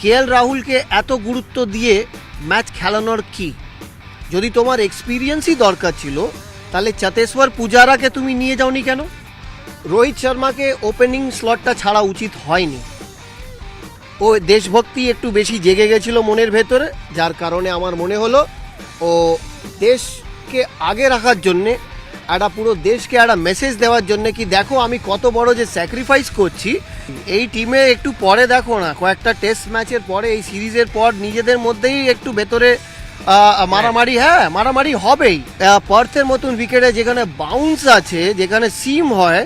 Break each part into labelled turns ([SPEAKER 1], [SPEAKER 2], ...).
[SPEAKER 1] KL রাহুলকে এত গুরুত্ব দিয়ে ম্যাচ খেলানোর কি? যদি তোমার এক্সপিরিয়েন্সই দরকার ছিল তাহলে চেতেশ্বর পূজারাকে তুমি নিয়ে যাওনি কেন? রোহিত শর্মাকে ওপেনিং স্লটটা ছাড়া উচিত হয়নি। ও দেশভক্তি একটু বেশি জেগে গেছিল মনের ভেতরে, যার কারণে আমার মনে হলো ও দেশকে আগে রাখার জন্যে, একটা পুরো দেশকে একটা মেসেজ দেওয়ার জন্য কি দেখো আমি কত বড় যে স্যাক্রিফাইস করছি। এই টিমে একটু পরে দেখো না, কয়েকটা টেস্ট ম্যাচের পরে এই সিরিজের পর নিজেদের মধ্যেই একটু ভেতরে মারামারি হবেই। পার্থের মতন উইকেটে যেখানে বাউন্স আছে, যেখানে সিম হয়,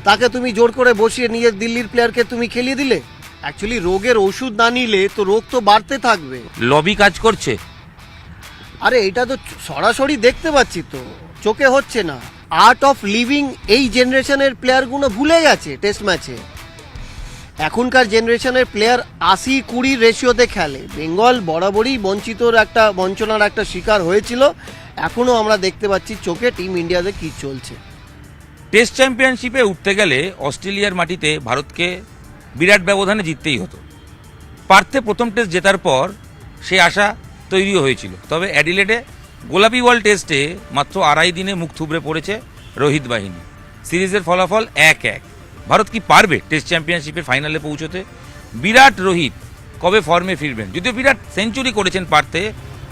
[SPEAKER 1] তাকে তুমি জোর করে বসিয়ে নিজের দিল্লির প্লেয়ারকে তুমি খেলিয়ে দিলে। অ্যাকচুয়ালি রোগের ওষুধ না নিলে তো রোগ তো বাড়তে থাকবে।
[SPEAKER 2] লবি কাজ করছে।
[SPEAKER 1] আরে এটা তো সরাসরি দেখতে পাচ্ছি, তো চোখে হচ্ছে না। আর্ট অফ লিভিং এই জেনারেশনের প্লেয়ারগুলো ভুলে গেছে টেস্ট ম্যাচে। এখনকার জেনারেশনের প্লেয়ার 80-20 রেশিওতে খেলে। বেঙ্গল বরাবরই বঞ্চনার একটা শিকার হয়েছিল। এখনও আমরা দেখতে পাচ্ছি চোখে টিম ইন্ডিয়াতে কি চলছে।
[SPEAKER 2] টেস্ট চ্যাম্পিয়নশিপে উঠতে গেলে অস্ট্রেলিয়ার মাটিতে ভারতকে বিরাট ব্যবধানে জিততেই হতো। পার্থে প্রথম টেস্ট জেতার পর সে আশা তৈরিও হয়েছিল, তবে অ্যাডিলেডে গোলাপি বল টেস্টে মাত্র 2.5 দিনে মুখ থুবড়ে পড়েছে রোহিত বাহিনী। সিরিজের ফলাফল 1-1। ভারত কি পারবে টেস্ট চ্যাম্পিয়নশিপের ফাইনালে পৌঁছতে? বিরাট রোহিত কবে ফর্মে ফিরবেন? যদিও বিরাট সেঞ্চুরি করেছেন পার্থে,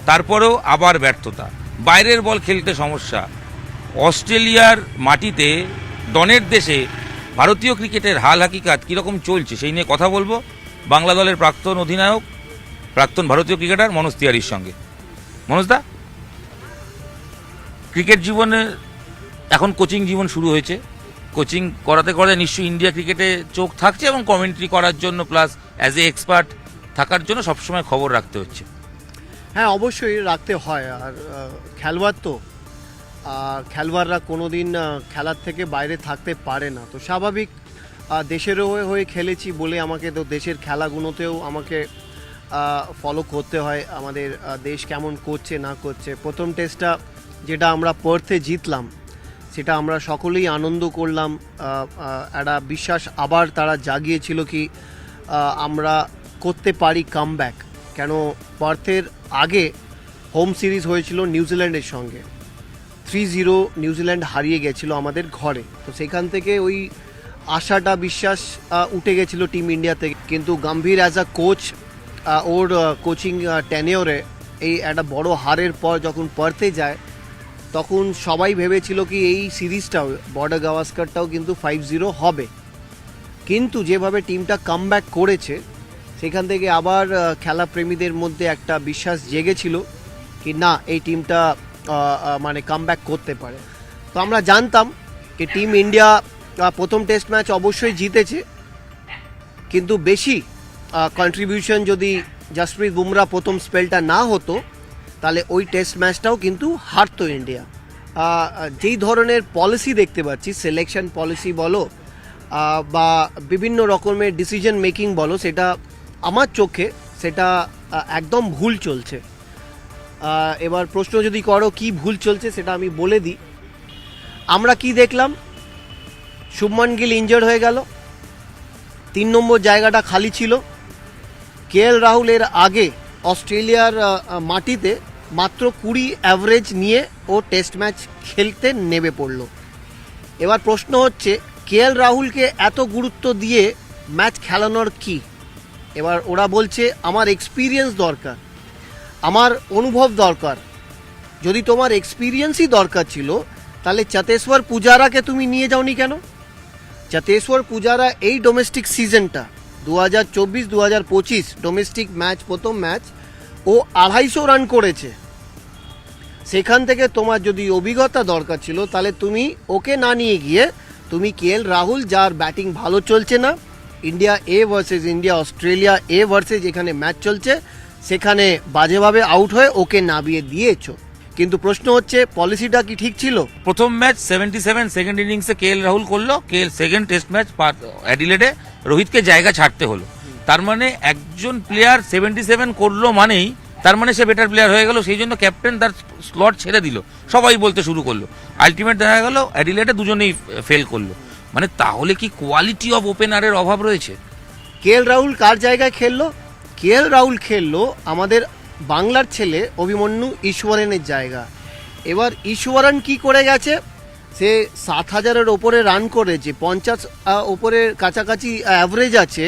[SPEAKER 2] তারপরেও আবার ব্যর্থতা, বাইরের বল খেলতে সমস্যা। অস্ট্রেলিয়ার মাটিতে ডনের দেশে ভারতীয় ক্রিকেটের হাল হাকিকাত কীরকম চলছে সেই নিয়ে কথা বলবো বাংলা দলের প্রাক্তন অধিনায়ক, প্রাক্তন ভারতীয় ক্রিকেটার মনোজ তিওয়ারির সঙ্গে। মনোজদা, ক্রিকেট জীবনে এখন কোচিং জীবন শুরু হয়েছে। কোচিং করাতে করাতে নিশ্চয়ই ইন্ডিয়া ক্রিকেটে চোখ থাকছে এবং কমেন্ট্রি করার জন্য প্লাস অ্যাজ এ এক্সপার্ট থাকার জন্য সবসময় খবর রাখতে হচ্ছে।
[SPEAKER 1] হ্যাঁ, অবশ্যই রাখতে হয়। আর খেলোয়াড় তো, খেলোয়াড়রা কোনো দিন খেলার থেকে বাইরে থাকতে পারে না, তো স্বাভাবিক। দেশেরও হয়ে খেলেছি বলে আমাকে তো দেশের খেলাগুলোতেও আমাকে ফলো করতে হয়। আমাদের দেশ কেমন করছে না করছে। প্রথম টেস্টটা যেটা আমরা পার্থে জিতলাম, সেটা আমরা সকলেই আনন্দ করলাম। একটা বিশ্বাস আবার তারা জাগিয়েছিল কি আমরা করতে পারি কামব্যাক। কেন পার্থের আগে হোম সিরিজ হয়েছিল নিউজিল্যান্ডের সঙ্গে, 3-0 নিউজিল্যান্ড হারিয়ে গেছিল আমাদের ঘরে। তো সেখান থেকে ওই আশাটা বিশ্বাস উঠে গেছিলো টিম ইন্ডিয়া থেকে। কিন্তু গম্ভীর অ্যাজ আ কোচ, ওর কোচিং টেনিওরে এই একটা বড় হারের পর যখন পার্থে যায়, তখন সবাই ভেবেছিল কি এই সিরিজটাও, বর্ডার গাভাস্কারটাও কিন্তু 5-0 হবে। কিন্তু যেভাবে টিমটা কামব্যাক করেছে, সেখান থেকে আবার খেলাপ্রেমীদের মধ্যে একটা বিশ্বাস জেগেছিল কি না এই টিমটা মানে কামব্যাক করতে পারে। তো আমরা জানতাম কি টিম ইন্ডিয়া প্রথম টেস্ট ম্যাচ অবশ্যই জিতেছে, কিন্তু বেশি কন্ট্রিবিউশন যদি জসপ্রীত বুমরা প্রথম স্পেলটা না হতো, তাহলে ওই টেস্ট ম্যাচটাও কিন্তু হারতো ইন্ডিয়া। যেই ধরনের পলিসি দেখতে পাচ্ছি, সিলেকশন পলিসি বলো বা বিভিন্ন রকমের ডিসিশন মেকিং বলো, সেটা আমার চোখে সেটা একদম ভুল চলছে। এবার প্রশ্ন যদি করো কি ভুল চলছে, সেটা আমি বলে দিই। আমরা কি দেখলাম? শুভমান গিল ইনজার্ড হয়ে গেল, 3 নম্বর জায়গাটা খালি ছিল। কেএল রাহুল এর আগে অস্ট্রেলিয়ার মাটিতে মাত্র 20 অ্যাভারেজ নিয়ে ও টেস্ট ম্যাচ খেলতে নেমে পড়ল। এবার প্রশ্ন হচ্ছে কেএল রাহুলকে এত গুরুত্ব দিয়ে ম্যাচ খেলানোর কি? এবার ওরা বলছে আমার এক্সপিরিয়েন্স দরকার, আমার অনুভব দরকার। যদি তোমার এক্সপিরিয়েন্সই দরকার ছিল তাহলে চেতেশ্বর পূজারাকে তুমি নিয়ে যাওনি কেন? চেতেশ্বর পূজারা এই ডোমেস্টিক সিজনটা 2024-2025 ডোমেস্টিক ম্যাচ, প্রথম ম্যাচ ও 250 রান করেছে। সেখান থেকে তোমার যদি অভিজ্ঞতা দরকার ছিল, তাহলে তুমি ওকে না নিয়ে গিয়ে তুমি কেএল রাহুল, যার ব্যাটিং ভালো চলছে না, ইন্ডিয়া এ ভার্সেস ইন্ডিয়া, অস্ট্রেলিয়া এ ভার্সেস যেখানে ম্যাচ চলছে, সেখানে বাজেভাবে আউট হয়ে ওকে নামিয়ে দিয়েছো। কিন্তু প্রশ্ন হচ্ছে পলিসিটা কি ঠিক ছিল?
[SPEAKER 2] প্রথম ম্যাচ 77, সেকেন্ড ইনিংসে কেএল রাহুল করলো। সেকেন্ড টেস্ট ম্যাচ অ্যাডিলেডে রোহিতকে জায়গা ছাড়তে হলো। তার মানে একজন প্লেয়ার 77 করলো মানেই তার মানে সে বেটার প্লেয়ার হয়ে গেল। সেই জন্য ক্যাপ্টেন তার স্লট ছেড়ে দিল, সবাই বলতে শুরু করলো। আলটিমেট দেখা গেল অ্যাডিলেডে দুজনেই ফেল করলো। মানে তাহলে কি কোয়ালিটি অফ ওপেনারের অভাব রয়েছে?
[SPEAKER 1] কেএল রাহুল কার জায়গায় খেললো? কেএল রাহুল খেললো আমাদের বাংলার ছেলে অভিমন্যু ঈশ্বরেনের জায়গা। এবার ঈশ্বরন কি করে গেছে, সে 7,000-এর ওপরে রান করেছে, 50 ওপরের কাছাকাছি অ্যাভারেজ আছে।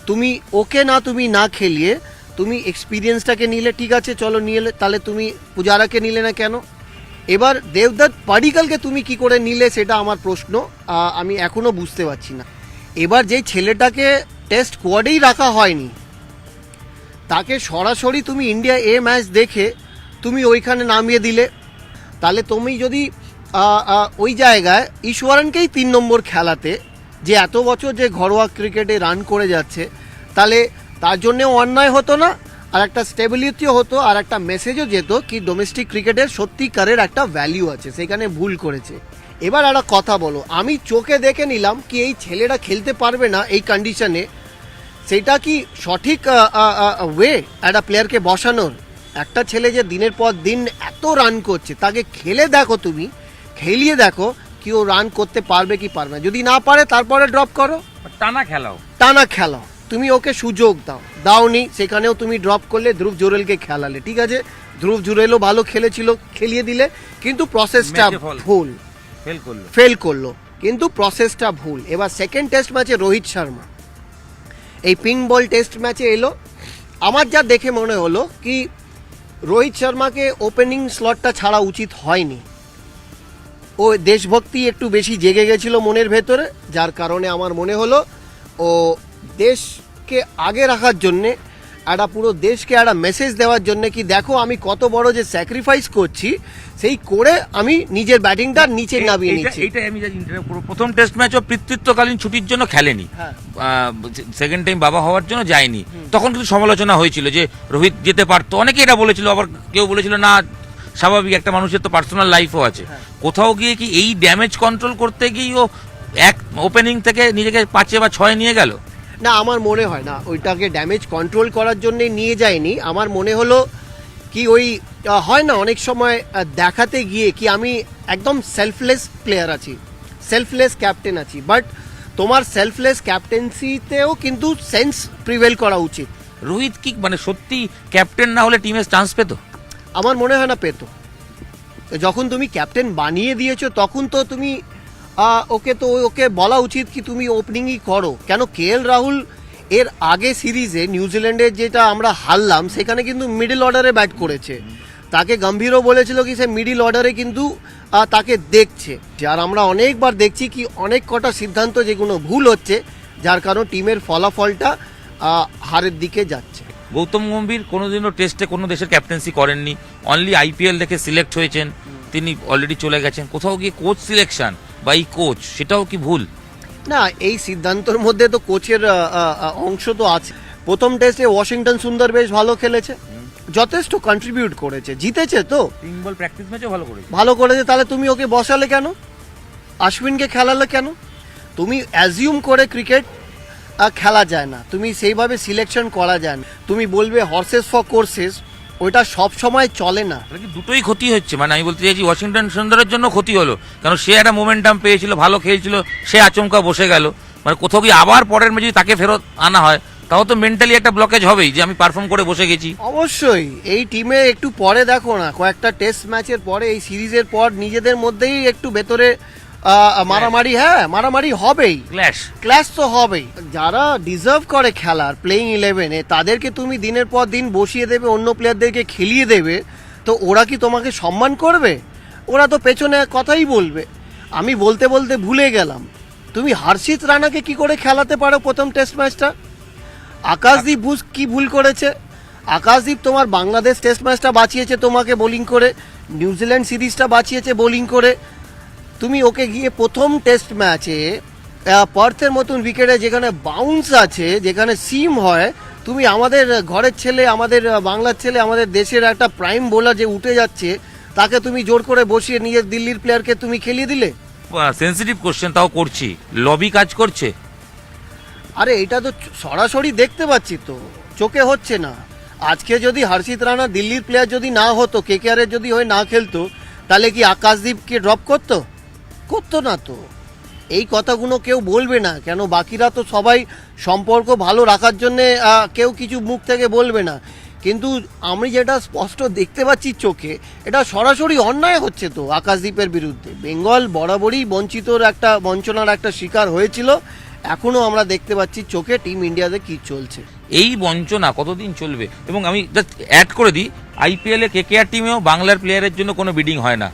[SPEAKER 1] তুমি ওকে তুমি না খেলিয়ে তুমি এক্সপিরিয়েন্সটাকে নিলে, ঠিক আছে চলো নিলে, তাহলে তুমি পূজারাকে নিলে না কেন? এবার দেবদত্ত পাডিক্কালকে তুমি কি করে নিলে সেটা আমার প্রশ্ন, আমি এখনও বুঝতে পারছি না। এবার যেই ছেলেটাকে টেস্ট স্কোয়াডেই রাখা হয়নি, তাকে সরাসরি তুমি ইন্ডিয়া এ ম্যাচ দেখে তুমি ওইখানে নামিয়ে দিলে, তাহলে তুমি যদি ওই জায়গায় ঈশ্বরনকেই 3 নম্বর খেলাতে, যে এত বছর যে ঘরোয়া ক্রিকেটে রান করে যাচ্ছে, তাহলে তার জন্যেও অন্যায় হতো না, আর একটা স্টেবিলিটিও হতো, আর একটা মেসেজও যেত কি ডোমেস্টিক ক্রিকেটের সত্যিকারের একটা ভ্যালিউ আছে, সেখানে ভুল করেছে। এবার একটা কথা বলো, আমি চোখে দেখে নিলাম কি এই ছেলেটা খেলতে পারবে না এই কন্ডিশনে, সেটা কি সঠিক ওয়ে একটা প্লেয়ারকে বসানোর? একটা ছেলে যে দিনের পর দিন এত রান করছে, তাকে খেলে দেখো, তুমি খেলিয়ে দেখো কি ও রান করতে পারবে কি পারবে না। যদি না পারে তারপরে ড্রপ করো, টানা খেলাও, তুমি ওকে সুযোগ দাওনি, সেখানেও তুমি ড্রপ করলে, ধ্রুব জুরেলকে খেলালে, ঠিক আছে ধ্রুব জুরেলও ভালো খেলেছিল, খেলিয়ে দিলে, কিন্তু প্রসেসটা ভুল, ফেল করলো, কিন্তু প্রসেসটা ভুল। এবার সেকেন্ড টেস্ট ম্যাচে রোহিত শর্মা এই পিঙ্ক বল টেস্ট ম্যাচে এলো, আমার যা দেখে মনে হলো কি রোহিত শর্মাকে ওপেনিং স্লটটা ছাড়া উচিত হয়নি। ও দেশভক্তি একটু বেশি জেগে গেছিল মনের ভেতরে, যার কারণে আমার মনে হলো ও দেশকে আগে রাখার জন্যে, একটা পুরো দেশকে একটা মেসেজ দেওয়ার জন্য কি দেখো আমি কত বড় যে স্যাক্রিফাইস করছি, সেই করে আমি নিজের ব্যাটিংটা নিচে নামিয়ে নিচ্ছি।
[SPEAKER 2] এইটাই আমি প্রথম টেস্ট ম্যাচও পিতৃত্বকালীন ছুটির জন্য খেলেনি, সেকেন্ড টাইম বাবা হওয়ার জন্য যায়নি, তখন কিন্তু সমালোচনা হয়েছিল যে রোহিত যেতে পারতো, অনেকে এটা বলেছিল, আবার কেউ বলেছিল না স্বাভাবিক, একটা মানুষের তো পার্সোনাল লাইফও আছে। কোথাও গিয়ে কি এই ড্যামেজ কন্ট্রোল করতে গিয়ে ও এক ওপেনিং থেকে নিজেকে 5 বা 6 নিয়ে গেল?
[SPEAKER 1] না, আমার মনে হয় না ওইটাকে ড্যামেজ কন্ট্রোল করার জন্যে নিয়ে যায়নি। আমার মনে হলো কি ওই হয় না অনেক সময় দেখাতে গিয়ে কি আমি একদম সেলফলেস প্লেয়ার আছি, সেলফলেস ক্যাপ্টেন আছি, বাট তোমার সেলফলেস ক্যাপ্টেন্সিতেও কিন্তু সেন্স প্রিভেল করা উচিত।
[SPEAKER 2] রোহিত কি মানে সত্যি ক্যাপ্টেন না হলে টিমের চান্স পেতো?
[SPEAKER 1] আমার মনে হয় না পেতো। যখন তুমি ক্যাপ্টেন বানিয়ে দিয়েছো তখন তো তুমি ওকে বলা উচিত কি তুমি ওপেনিংই করো। কেন কেএল রাহুল এর আগে সিরিজে নিউজিল্যান্ডের যেটা আমরা হারলাম, সেখানে কিন্তু মিডল অর্ডারে ব্যাট করেছে, তাকে গম্ভীরও বলেছিল কি সে মিডল অর্ডারে কিন্তু তাকে দেখছে। আর আমরা অনেকবার দেখছি কি অনেক কটা সিদ্ধান্ত যেগুলো ভুল হচ্ছে, যার কারণে টিমের ফলাফলটা হারের দিকে যাচ্ছে।
[SPEAKER 2] গৌতম গম্ভীর কোনোদিনও টেস্টে কোনো দেশের ক্যাপ্টেন্সি করেননি, অনলি আইপিএল দেখে সিলেক্ট হয়েছেন, তিনি অলরেডি চলে গেছেন। কোথাও গিয়ে কোচ সিলেকশন বা এই কোচ, সেটাও কি ভুল?
[SPEAKER 1] না, এই সিদ্ধান্তের মধ্যে তো কোচের অংশ তো আছে। প্রথম টেস্টে ওয়াশিংটন সুন্দর বেশ ভালো খেলেছে, যথেষ্ট কন্ট্রিবিউট করেছে, জিতেছে তো,
[SPEAKER 2] পিঙ্ক বল প্র্যাকটিস ম্যাচও
[SPEAKER 1] ভালো করেছে, তাহলে তুমি ওকে বসালে কেন? অশ্বিনকে খেলালে কেন? তুমি অ্যাজিউম করে ক্রিকেট খেলা যায় না, তুমি সেইভাবে সিলেকশন করা যায় না। তুমি বলবে হর্সেস ফর কোর্সেস, ওইটা সব সময় চলে না।
[SPEAKER 2] দুটোই ক্ষতি হচ্ছে, মানে আমি বলতে চাইছি ওয়াশিংটন সুন্দরের জন্য ক্ষতি হলো, কারণ সে একটা মোমেন্টাম পেয়েছিল, ভালো খেলছিল, সে আচমকা বসে গেল। মানে কোথাও গিয়ে আবার পরের ম্যাচে যদি তাকে ফেরত আনা হয়, তাও তো মেন্টালি একটা ব্লকেজ হবেই যে আমি পারফর্ম করে বসে গেছি।
[SPEAKER 1] অবশ্যই এই টিমে একটু পরে দেখো না, কয়েকটা টেস্ট ম্যাচের পরে, এই সিরিজের পর নিজেদের মধ্যেই একটু ভেতরে মারামারি, মারামারি হবেই, ক্ল্যাশ তো হবেই। যারা ডিজার্ভ করে খেলার প্লেইং 11-এ, তাদেরকে তুমি দিনের পর দিন বসিয়ে দেবে, অন্য প্লেয়ারদেরকে খেলিয়ে দেবে, তো ওরা কি তোমাকে সম্মান করবে? ওরা তো পেছনে কথাই বলবে। আমি বলতে বলতে ভুলে গেলাম, তুমি হর্ষিত রানাকে কি করে খেলাতে পারো প্রথম টেস্ট ম্যাচটা? আকাশদীপ ঘোষ কি ভুল করেছে? আকাশদীপ তোমার বাংলাদেশ টেস্ট ম্যাচটা বাঁচিয়েছে তোমাকে বোলিং করে, নিউজিল্যান্ড সিরিজটা বাঁচিয়েছে বোলিং করে। তুমি ওকে গিয়ে প্রথম টেস্ট ম্যাচে পার্থের মতন উইকেটে, যেখানে বাউন্স আছে, যেখানে সিম হয়, তুমি আমাদের ঘরের ছেলে, আমাদের বাংলার ছেলে, আমাদের দেশের একটা প্রাইম বোলার যে উঠে যাচ্ছে, তাকে তুমি জোর করে বসিয়ে নিয়ে দিল্লির প্লেয়ারকে তুমি খেলিয়ে দিলে।
[SPEAKER 2] সেন্সিটিভ কোশ্চেন, তাও করছি, লবি কাজ করছে?
[SPEAKER 1] আরে এটা তো সরাসরি দেখতে পাচ্ছি তো, চোখে হচ্ছে না। আজকে যদি হর্ষিত রানা দিল্লির প্লেয়ার যদি না হতো, কেকেআরের যদি হয়ে না খেলতো, তাহলে কি আকাশদীপকে ড্রপ করতো না তো। এই কথাগুলো কেউ বলবে না, কেন বাকিরা তো সবাই সম্পর্ক ভালো রাখার জন্যে কেউ কিছু মুখ থেকে বলবে না, কিন্তু আমি যেটা স্পষ্ট দেখতে পাচ্ছি চোখে, এটা সরাসরি অন্যায় হচ্ছে তো আকাশদ্বীপের বিরুদ্ধে। বেঙ্গল বরাবরই বঞ্চনার একটা শিকার হয়েছিল, এখনও আমরা দেখতে পাচ্ছি চোখে টিম ইন্ডিয়াতে কি চলছে।
[SPEAKER 2] এই বঞ্চনা কতদিন চলবে? এবং আমি জাস্ট অ্যাড করে দিই, আইপিএলে কেকেআর টিমেও বাংলার প্লেয়ারের জন্য কোনো বিডিং হয় না,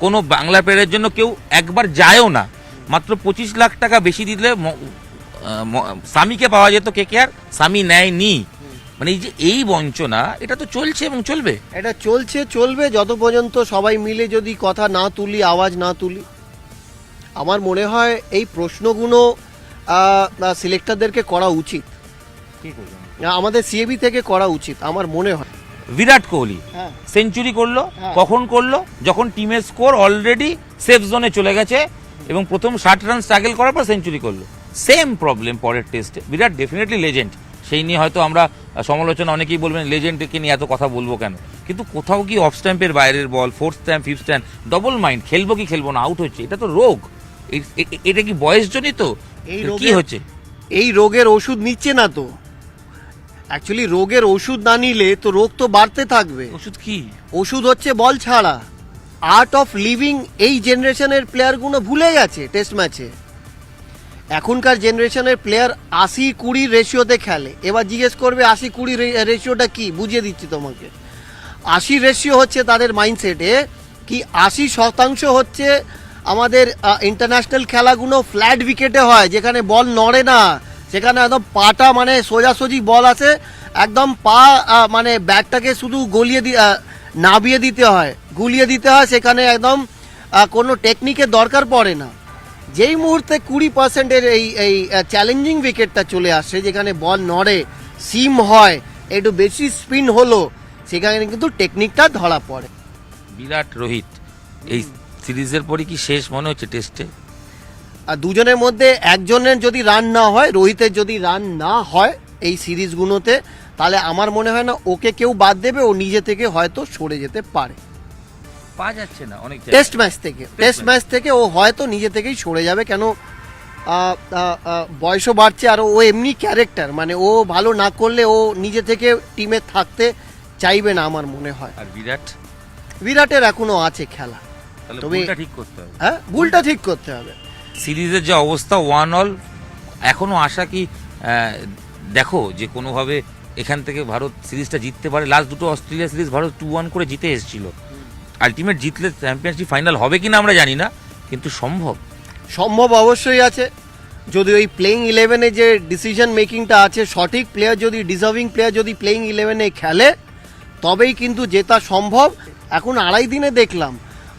[SPEAKER 2] কোনো বাংলা প্লেয়ারের জন্য কেউ একবার যায়ও না। মাত্র 25 লাখ টাকা বেশি দিলে সামিকে পাওয়া যেত কেকেআর, সামি নেয়নি। মানে এই বঞ্চনা, এটা তো চলছে এবং চলবে।
[SPEAKER 1] এটা চলবে যত পর্যন্ত সবাই মিলে যদি কথা না তুলি, আওয়াজ না তুলি। আমার মনে হয় এই প্রশ্নগুলো সিলেক্টরদেরকে করা উচিত, আমাদের সিএবি থেকে করা উচিত আমার মনে হয়।
[SPEAKER 2] বিরাট কোহলি
[SPEAKER 1] হ্যাঁ
[SPEAKER 2] সেঞ্চুরি করলো,
[SPEAKER 1] হ্যাঁ।
[SPEAKER 2] কখন করলো? যখন টিমের স্কোর অলরেডি সেফ জোনে চলে গেছে এবং প্রথম 60 রান স্ট্রাগল করার পর সেঞ্চুরি করলো। সেম প্রবলেম পরের টেস্টে। বিরাট ডেফিনেটলি লেজেন্ড, সেই নিয়ে হয়তো আমরা সমালোচনা অনেকেই বলবেন লেজেন্ডকে নিয়ে এত কথা বলবো কেন, কিন্তু কোথাও কি অফ স্ট্যাম্পের বাইরের ball, fourth stump, fifth stump, double mind, খেলবো কি খেলবো না, আউট হচ্ছে, এটা তো রোগ। এটা কি বয়সজনিত? কি হচ্ছে?
[SPEAKER 1] এই রোগের ওষুধ নিচ্ছে না তো, অ্যাকচুয়ালি রোগের ওষুধ না নিলে তো রোগ তো বাড়তে থাকবে।
[SPEAKER 2] ওষুধ কি?
[SPEAKER 1] ওষুধ হচ্ছে বল ছাড়া। আর্ট অফ লিভিং এই জেনারেশনের প্লেয়ারগুলো ভুলে গেছে টেস্ট ম্যাচে। এখনকার জেনারেশনের প্লেয়ার 80-20 রেশিওতে খেলে। এবার জিজ্ঞেস করবে 80-20 রেশিওটা কি, বুঝিয়ে দিচ্ছি তোমাকে। 80 রেশিও হচ্ছে তাদের মাইন্ডসেটে কি 80% হচ্ছে আমাদের ইন্টারন্যাশনাল খেলাগুলো ফ্ল্যাট উইকেটে হয়, যেখানে বল নড়ে না, সেখানে একদম পাটা মানে সোজাসুজি বল আসে, একদম পা মানে ব্যাটটাকে শুধু নাবিয়ে দিতে হয়, গুলিয়ে দিতে হয়, সেখানে একদম কোনো টেকনিকের দরকার পড়ে না। যেই মুহূর্তে 20%-এর এই চ্যালেঞ্জিং উইকেটটা চলে আসে, যেখানে বল নড়ে, সিম হয়, একটু বেশি স্পিন হলো, সেখানে কিন্তু টেকনিকটা ধরা পড়ে।
[SPEAKER 2] বিরাট রোহিত এই সিরিজের পরে কি শেষ মনে হচ্ছে টেস্টে?
[SPEAKER 1] আর দুজনের মধ্যে একজনের যদি রান না হয়, রোহিতের যদি রান না হয় এই সিরিজগুলোতে, তাহলে আমার মনে হয় না ওকে কেউ বাদ দেবে, ও নিজে থেকে হয়তো সরে যেতে পারে।
[SPEAKER 2] পাওয়া যাচ্ছে না অনেক
[SPEAKER 1] টেস্ট ম্যাচ থেকে ও হয়তো নিজে থেকেই সরে যাবে, কেন বয়সও বাড়ছে, আর ও এমনি ক্যারেক্টার, মানে ও ভালো না করলে ও নিজে থেকে টিমে থাকতে চাইবে না আমার মনে হয়।
[SPEAKER 2] আর
[SPEAKER 1] বিরাটের এখনো আছে খেলা, তবে
[SPEAKER 2] ঠিক করতে হবে।
[SPEAKER 1] হ্যাঁ, ভুলটা ঠিক করতে হবে।
[SPEAKER 2] সিরিজের যে অবস্থা 1-1, এখনো আশা কি দেখো যে কোনোভাবে এখান থেকে ভারত সিরিজটা জিততে পারে? লাস্ট দুটো অস্ট্রেলিয়া সিরিজ ভারত 2-1 করে জিতে এসেছিল। আলটিমেট জিতলে চ্যাম্পিয়নশিপ ফাইনাল হবে কিনা আমরা জানি না, কিন্তু সম্ভব
[SPEAKER 1] অবশ্যই আছে। যদি ওই প্লেইং 11-এ যে ডিসিশন মেকিংটা আছে, সঠিক প্লেয়ার যদি, ডিজার্ভিং প্লেয়ার যদি প্লেইং 11-এ খেলে, তবেই কিন্তু জেতা সম্ভব। এখন 2.5 দিনে দেখলাম,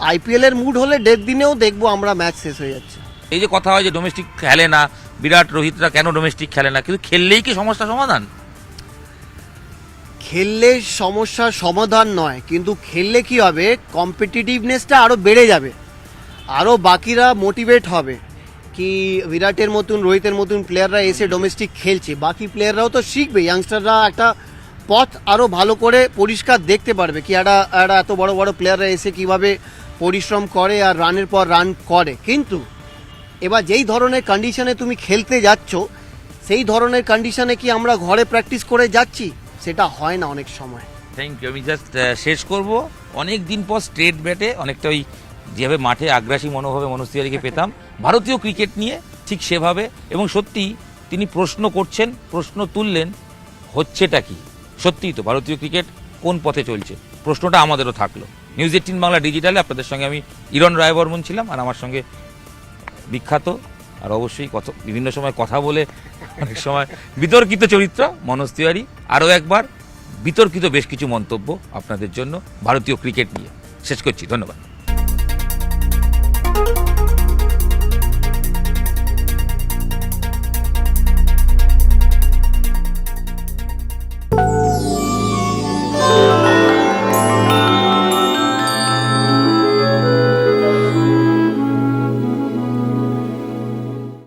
[SPEAKER 1] আইপিএলের মুড হলে 1.5 দিনেও দেখবো আমরা ম্যাচ শেষ হয়ে যাচ্ছে।
[SPEAKER 2] এই যে কথা হয় যে ডোমেস্টিক খেলে না, বিরাট রোহিতরা কেন ডোমেস্টিক খেলে না, কিন্তু খেললেই কি সমস্যা সমাধান?
[SPEAKER 1] খেললে সমস্যার সমাধান নয়, কিন্তু খেললে কি হবে, কম্পিটিটিভনেসটা আরও বেড়ে যাবে, আরও বাকিরা মোটিভেট হবে কি বিরাটের মতন, রোহিতের মতন প্লেয়াররা এসে ডোমেস্টিক খেলছে, বাকি প্লেয়াররাও তো শিখবে, ইয়াংস্টাররা একটা পথ আরও ভালো করে পরিষ্কার দেখতে পারবে কি একটা এত বড় বড় প্লেয়াররা এসে কিভাবে পরিশ্রম করে আর রানের পর রান করে। কিন্তু এবার যেই ধরনের কন্ডিশনে তুমি খেলতে যাচ্ছ, সেই ধরনের কন্ডিশনে কি আমরা ঘরে প্র্যাকটিস করে যাচ্ছি? সেটা হয় না অনেক সময়।
[SPEAKER 2] Thank you. আমি জাস্ট শেষ করব, অনেক দিন পর স্ট্রেট ব্যাটে অনেকটা ওই যেভাবে মাঠে আগ্রাসী মনোভাবে মনোজ তিওয়ারিকে পেতাম ভারতীয় ক্রিকেট নিয়ে, ঠিক সেভাবে। এবং সত্যি তিনি প্রশ্ন করছেন, প্রশ্ন তুললেন, হচ্ছেটা কি? সত্যিই তো ভারতীয় ক্রিকেট কোন পথে চলছে, প্রশ্নটা আমাদেরও থাকলো। নিউজ 18 বাংলা ডিজিটালে আপনাদের সঙ্গে আমি ইরণ রায়বর্মন ছিলাম, আর আমার সঙ্গে বিখ্যাত আর অবশ্যই বিভিন্ন সময় কথা বলে অনেক সময় বিতর্কিত চরিত্র মনোজ তিওয়ারি। আরও একবার বিতর্কিত বেশ কিছু মন্তব্য আপনাদের জন্য ভারতীয় ক্রিকেট নিয়ে শেষ করছি। ধন্যবাদ।